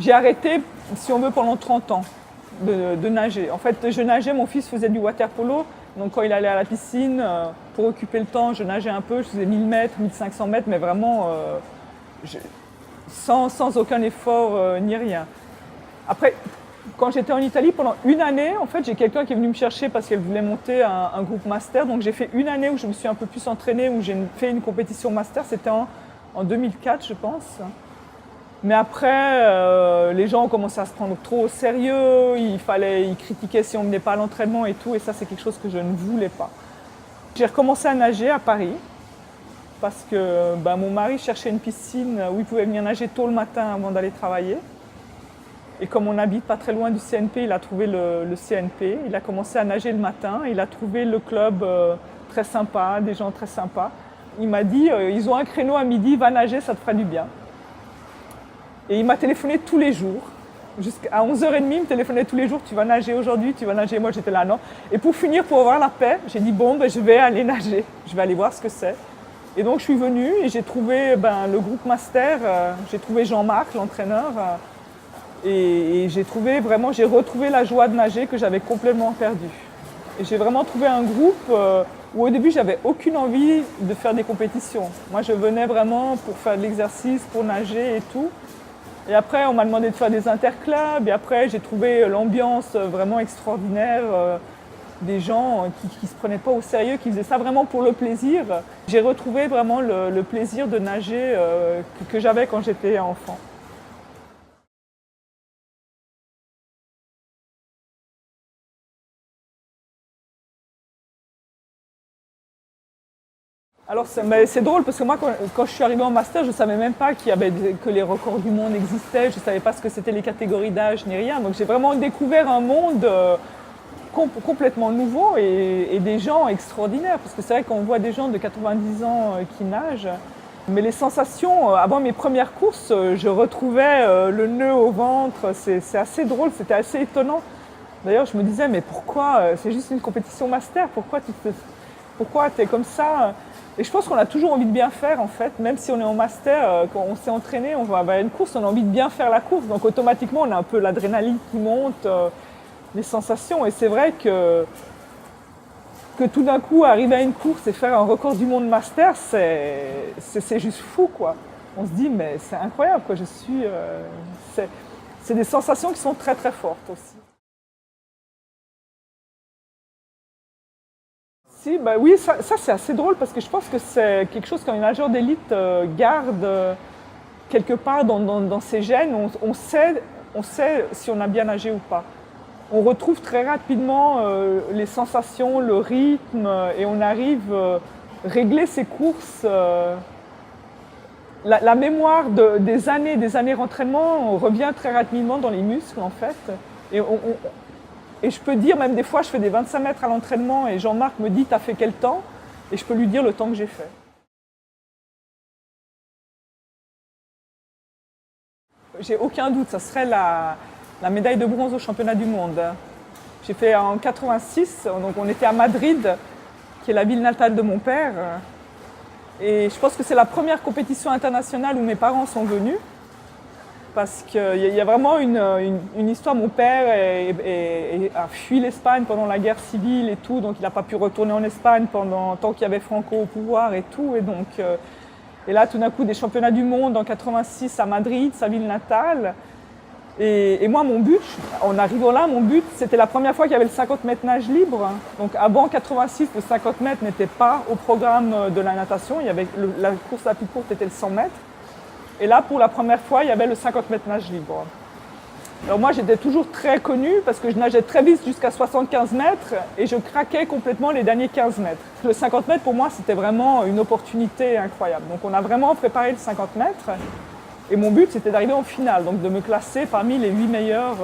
J'ai arrêté, si on veut, pendant 30 ans de nager. En fait, je nageais, mon fils faisait du water polo. Donc quand il allait à la piscine, pour occuper le temps, je nageais un peu, je faisais 1000 mètres, 1500 mètres, mais vraiment sans aucun effort ni rien. Après, quand j'étais en Italie, pendant une année, en fait, j'ai quelqu'un qui est venu me chercher parce qu'elle voulait monter un groupe master. Donc j'ai fait une année où je me suis un peu plus entraînée, où j'ai fait une compétition master. C'était en 2004, je pense. Mais après, les gens ont commencé à se prendre trop au sérieux. Ils critiquaient si on ne venait pas à l'entraînement et tout. Et ça, c'est quelque chose que je ne voulais pas. J'ai recommencé à nager à Paris parce que mon mari cherchait une piscine où il pouvait venir nager tôt le matin avant d'aller travailler. Et comme on n'habite pas très loin du CNP, il a trouvé le CNP. Il a commencé à nager le matin. Il a trouvé le club très sympa, des gens très sympas. Il m'a dit, ils ont un créneau à midi, va nager, ça te fera du bien. Et il m'a téléphoné tous les jours. Jusqu'à 11h30, il me téléphonait tous les jours, tu vas nager aujourd'hui, tu vas nager. Moi, j'étais là, non. Et pour finir, pour avoir la paix, j'ai dit, bon, je vais aller nager. Je vais aller voir ce que c'est. Et donc, je suis venue et j'ai trouvé le groupe master. J'ai trouvé Jean-Marc, l'entraîneur. Et j'ai retrouvé la joie de nager que j'avais complètement perdue. Et j'ai vraiment trouvé un groupe où au début, j'avais aucune envie de faire des compétitions. Moi, je venais vraiment pour faire de l'exercice, pour nager et tout. Et après, on m'a demandé de faire des interclubs. Et après, j'ai trouvé l'ambiance vraiment extraordinaire. Des gens qui ne se prenaient pas au sérieux, qui faisaient ça vraiment pour le plaisir. J'ai retrouvé vraiment le plaisir de nager que j'avais quand j'étais enfant. Alors c'est drôle parce que moi quand je suis arrivée en master, je ne savais même pas que les records du monde existaient, je ne savais pas ce que c'était les catégories d'âge ni rien. Donc j'ai vraiment découvert un monde complètement nouveau et des gens extraordinaires. Parce que c'est vrai qu'on voit des gens de 90 ans qui nagent. Mais les sensations, avant mes premières courses, je retrouvais le nœud au ventre, c'est assez drôle, c'était assez étonnant. D'ailleurs je me disais mais pourquoi, c'est juste une compétition master, pourquoi tu es comme ça? Et je pense qu'on a toujours envie de bien faire en fait, même si on est en master, quand on s'est entraîné, on va à une course, on a envie de bien faire la course. Donc automatiquement, on a un peu l'adrénaline qui monte, les sensations. Et c'est vrai que tout d'un coup, arriver à une course et faire un record du monde master, c'est juste fou quoi. On se dit, mais c'est incroyable quoi, c'est des sensations qui sont très très fortes aussi. Si, oui, ça c'est assez drôle parce que je pense que c'est quelque chose qu'un nageur d'élite garde quelque part dans ses gènes. On sait si on a bien nagé ou pas. On retrouve très rapidement les sensations, le rythme et on arrive à régler ses courses. La mémoire des années d'entraînement revient très rapidement dans les muscles en fait. Et je peux dire, même des fois, je fais des 25 mètres à l'entraînement et Jean-Marc me dit, t'as fait quel temps? Et je peux lui dire le temps que j'ai fait. J'ai aucun doute, ça serait la médaille de bronze au championnat du monde. J'ai fait en 86, donc on était à Madrid, qui est la ville natale de mon père. Et je pense que c'est la première compétition internationale où mes parents sont venus. Parce qu'il y a vraiment une histoire. Mon père a fui l'Espagne pendant la guerre civile et tout, donc il n'a pas pu retourner en Espagne tant qu'il y avait Franco au pouvoir et tout. Et là, tout d'un coup, des championnats du monde en 86 à Madrid, sa ville natale. Et moi, mon but, en arrivant là, mon but, c'était la première fois qu'il y avait le 50 mètres nage libre. Donc avant 86, le 50 mètres n'était pas au programme de la natation. La course la plus courte était le 100 mètres. Et là, pour la première fois, il y avait le 50 mètres nage libre. Alors moi, j'étais toujours très connue parce que je nageais très vite jusqu'à 75 mètres et je craquais complètement les derniers 15 mètres. Le 50 mètres, pour moi, c'était vraiment une opportunité incroyable. Donc on a vraiment préparé le 50 mètres et mon but, c'était d'arriver en finale, donc de me classer parmi les 8 meilleurs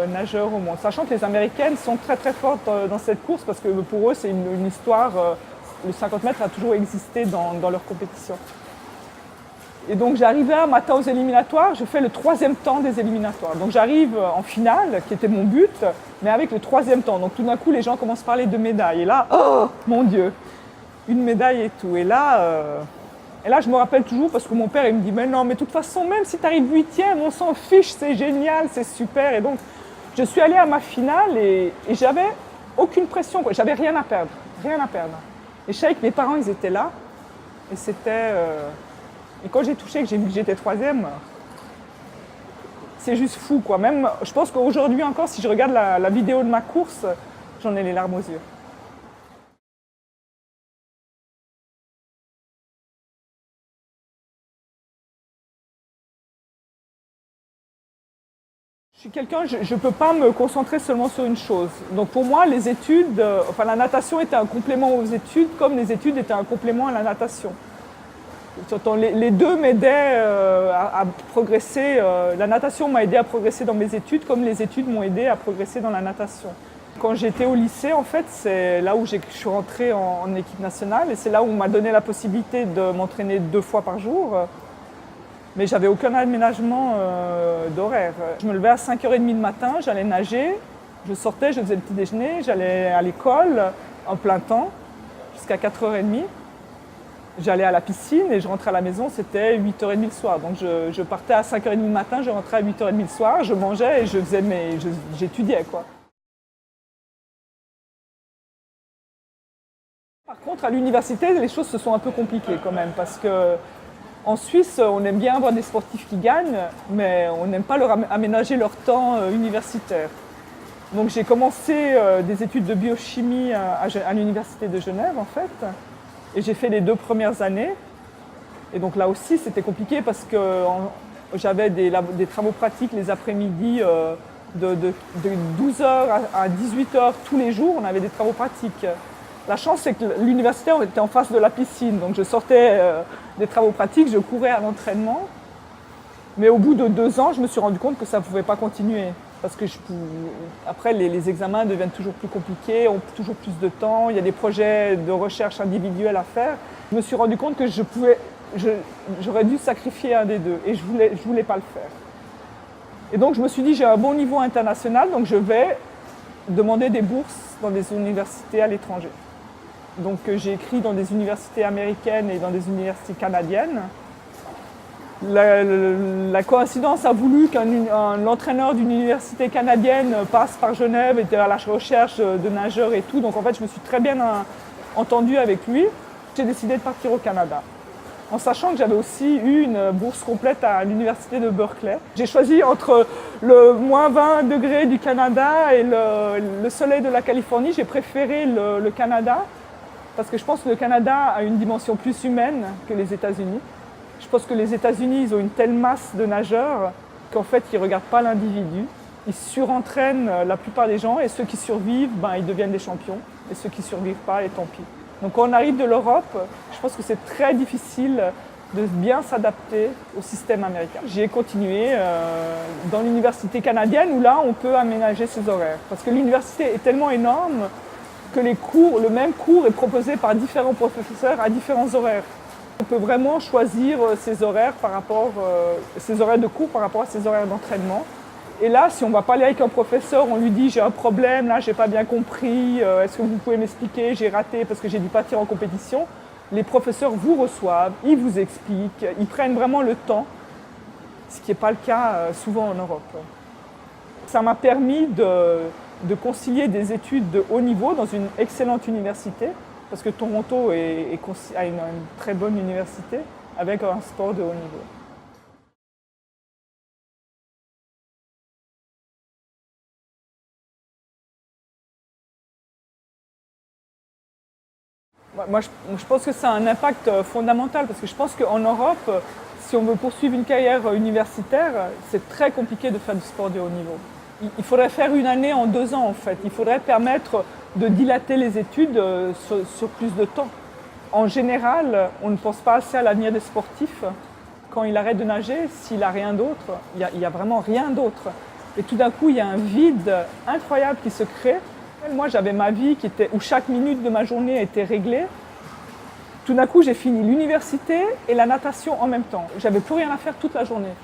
nageurs au monde. Sachant que les Américaines sont très très fortes dans cette course parce que pour eux, c'est une histoire, le 50 mètres a toujours existé dans leur compétition. Et donc j'arrivais un matin aux éliminatoires, je fais le 3e temps des éliminatoires. Donc j'arrive en finale, qui était mon but, mais avec le 3e temps. Donc tout d'un coup, les gens commencent à parler de médailles. Et là, oh mon Dieu, une médaille et tout. Et là, Et là, je me rappelle toujours parce que mon père, il me dit « Mais non, mais de toute façon, même si tu arrives 8e, on s'en fiche, c'est génial, c'est super. » Et donc, je suis allée à ma finale et j'avais aucune pression, quoi. J'avais rien à perdre, rien à perdre. Et je savais que mes parents, ils étaient là. Et c'était... Et quand j'ai touché, que j'ai vu que j'étais 3e, c'est juste fou, quoi. Même, je pense qu'aujourd'hui encore, si je regarde la vidéo de ma course, j'en ai les larmes aux yeux. Je suis quelqu'un, je ne peux pas me concentrer seulement sur une chose. Donc pour moi, les études, enfin la natation était un complément aux études, comme les études étaient un complément à la natation. Les deux m'aidaient à progresser. La natation m'a aidé à progresser dans mes études, comme les études m'ont aidé à progresser dans la natation. Quand j'étais au lycée, en fait, c'est là où je suis rentrée en équipe nationale et c'est là où on m'a donné la possibilité de m'entraîner 2 fois par jour. Mais j'avais aucun aménagement d'horaire. Je me levais à 5h30 le matin, j'allais nager, je sortais, je faisais le petit déjeuner, j'allais à l'école en plein temps jusqu'à 4h30. J'allais à la piscine et je rentrais à la maison, c'était 8h30 le soir. Donc je partais à 5h30 le matin, je rentrais à 8h30 le soir, je mangeais et j'étudiais, quoi. Par contre, à l'université, les choses se sont un peu compliquées quand même parce que en Suisse, on aime bien avoir des sportifs qui gagnent, mais on n'aime pas leur aménager leur temps universitaire. Donc j'ai commencé des études de biochimie à l'université de Genève, en fait, et j'ai fait les 2 premières années. Et donc là aussi, c'était compliqué parce que j'avais des travaux pratiques les après-midi de 12h à 18h tous les jours, on avait des travaux pratiques. La chance, c'est que l'université était en face de la piscine, donc je sortais des travaux pratiques, je courais à l'entraînement. Mais au bout de 2 ans, je me suis rendu compte que ça ne pouvait pas continuer. Parce que après, les examens deviennent toujours plus compliqués, ont toujours plus de temps, il y a des projets de recherche individuels à faire. Je me suis rendu compte que j'aurais dû sacrifier un des deux et je voulais pas le faire. Et donc je me suis dit, j'ai un bon niveau international, donc je vais demander des bourses dans des universités à l'étranger. Donc j'ai écrit dans des universités américaines et dans des universités canadiennes. La coïncidence a voulu l'entraîneur d'une université canadienne passe par Genève, était à la recherche de nageurs et tout. Donc en fait, je me suis très bien entendue avec lui. J'ai décidé de partir au Canada, en sachant que j'avais aussi eu une bourse complète à l'université de Berkeley. J'ai choisi entre le moins 20 degrés du Canada et le soleil de la Californie. J'ai préféré le Canada, parce que je pense que le Canada a une dimension plus humaine que les États-Unis. Je pense que les États-Unis, ils ont une telle masse de nageurs qu'en fait, ils ne regardent pas l'individu. Ils surentraînent la plupart des gens et ceux qui survivent, ils deviennent des champions. Et ceux qui ne survivent pas, et tant pis. Donc quand on arrive de l'Europe, je pense que c'est très difficile de bien s'adapter au système américain. J'ai continué dans l'université canadienne où là, on peut aménager ses horaires. Parce que l'université est tellement énorme que le même cours est proposé par différents professeurs à différents horaires. On peut vraiment choisir ses horaires ses horaires de cours par rapport à ses horaires d'entraînement. Et là, si on ne va pas aller avec un professeur, on lui dit j'ai un problème, là j'ai pas bien compris, est-ce que vous pouvez m'expliquer, j'ai raté parce que j'ai dû partir en compétition. Les professeurs vous reçoivent, ils vous expliquent, ils prennent vraiment le temps, ce qui n'est pas le cas souvent en Europe. Ça m'a permis de concilier des études de haut niveau dans une excellente université, parce que Toronto a une très bonne université avec un sport de haut niveau. Moi, je pense que ça a un impact fondamental parce que je pense qu'en Europe, si on veut poursuivre une carrière universitaire, c'est très compliqué de faire du sport de haut niveau. Il faudrait faire une année en 2 ans en fait. Il faudrait permettre de dilater les études sur plus de temps. En général, on ne pense pas assez à l'avenir des sportifs. Quand il arrête de nager, s'il n'a rien d'autre, il n'y a vraiment rien d'autre. Et tout d'un coup, il y a un vide incroyable qui se crée. Moi, j'avais ma vie où chaque minute de ma journée était réglée. Tout d'un coup, j'ai fini l'université et la natation en même temps. J'avais plus rien à faire toute la journée.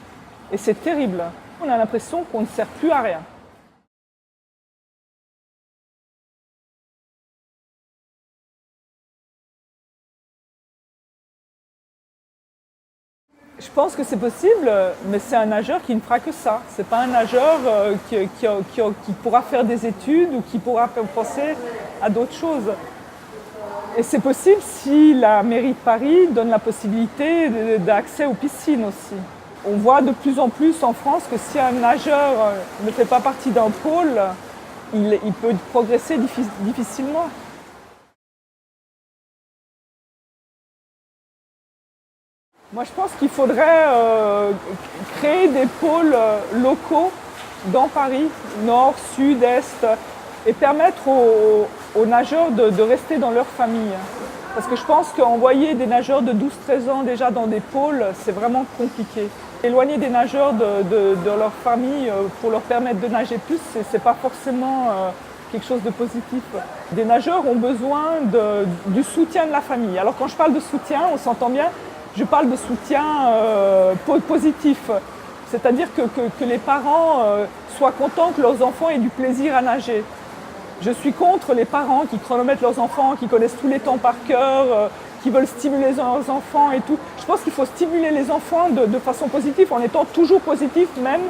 Et c'est terrible. On a l'impression qu'on ne sert plus à rien. Je pense que c'est possible, mais c'est un nageur qui ne fera que ça. C'est pas un nageur qui pourra faire des études ou qui pourra penser à d'autres choses. Et c'est possible si la mairie de Paris donne la possibilité d'accès aux piscines aussi. On voit de plus en plus en France que si un nageur ne fait pas partie d'un pôle, il peut progresser difficilement. Moi, je pense qu'il faudrait créer des pôles locaux dans Paris, nord, sud, est, et permettre aux nageurs de rester dans leur famille. Parce que je pense qu'envoyer des nageurs de 12-13 ans déjà dans des pôles, c'est vraiment compliqué. Éloigner des nageurs de leur famille pour leur permettre de nager plus, c'est pas forcément quelque chose de positif. Des nageurs ont besoin du soutien de la famille. Alors quand je parle de soutien, on s'entend bien, je parle de soutien positif. C'est-à-dire que les parents soient contents que leurs enfants aient du plaisir à nager. Je suis contre les parents qui chronomètrent leurs enfants, qui connaissent tous les temps par cœur, qui veulent stimuler leurs enfants et tout. Je pense qu'il faut stimuler les enfants de façon positive, en étant toujours positif, même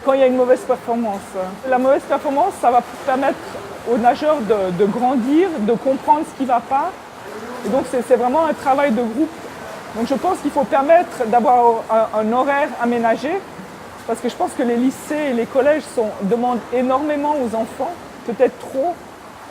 quand il y a une mauvaise performance. La mauvaise performance, ça va permettre aux nageurs de grandir, de comprendre ce qui ne va pas. Et donc c'est vraiment un travail de groupe. Donc je pense qu'il faut permettre d'avoir un horaire aménagé, parce que je pense que les lycées et les collèges demandent énormément aux enfants, peut-être trop.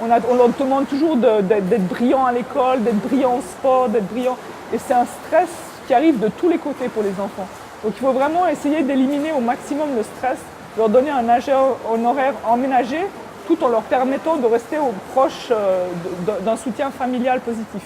On leur demande toujours d'être brillant à l'école, d'être brillant au sport, d'être brillant. Et c'est un stress qui arrive de tous les côtés pour les enfants. Donc il faut vraiment essayer d'éliminer au maximum le stress, leur donner un horaire aménagé, tout en leur permettant de rester proche d'un soutien familial positif.